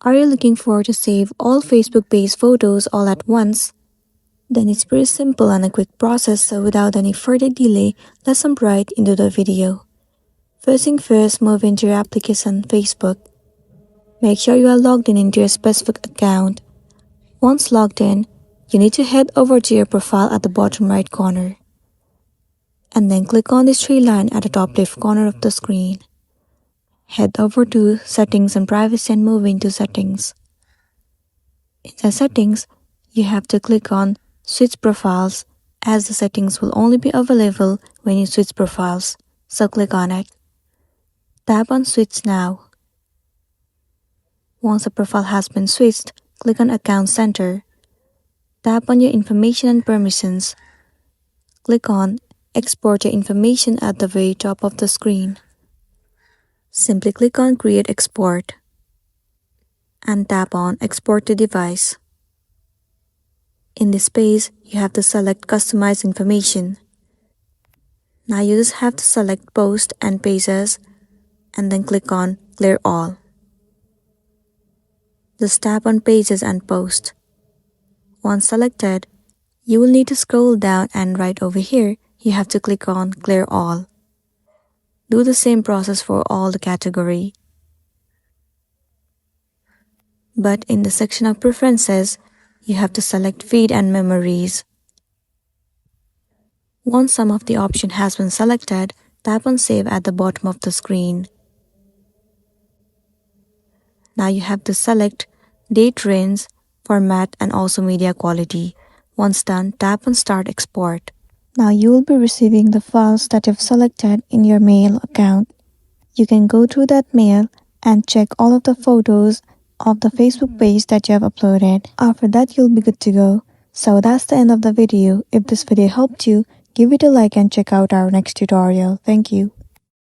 Are you looking for to save all Facebook-based photos all at once? Then it's pretty simple and a quick process, so without any further delay, let's jump right into the video. First thing first, move into your application Facebook. Make sure you are logged in into your specific account. Once logged in, you need to head over to your profile at the bottom right corner. And then click on this three line at the top left corner of the screen. Head over to Settings and Privacy and move into Settings. In the Settings, you have to click on Switch Profiles, as the settings will only be available when you switch profiles, so click on it. Tap on Switch Now. Once the profile has been switched, click on Account Center. Tap on your information and permissions. Click on Export your information at the very top of the screen. Simply click on Create Export and tap on Export to Device. In this page, you have to select Customize Information. Now you just have to select Post and Pages and then click on Clear All. Just tap on Pages and Post. Once selected, you will need to scroll down and right over here, you have to click on Clear All. Do the same process for all the category. But in the section of Preferences, you have to select Feed and Memories. Once some of the option has been selected, tap on Save at the bottom of the screen. Now you have to select Date Range, Format and also Media Quality. Once done, tap on Start Export. Now you will be receiving the files that you've selected in your mail account. You can go through that mail and check all of the photos of the Facebook page that you have uploaded. After that, you'll be good to go. So that's the end of the video. If this video helped you, give it a like and check out our next tutorial. Thank you.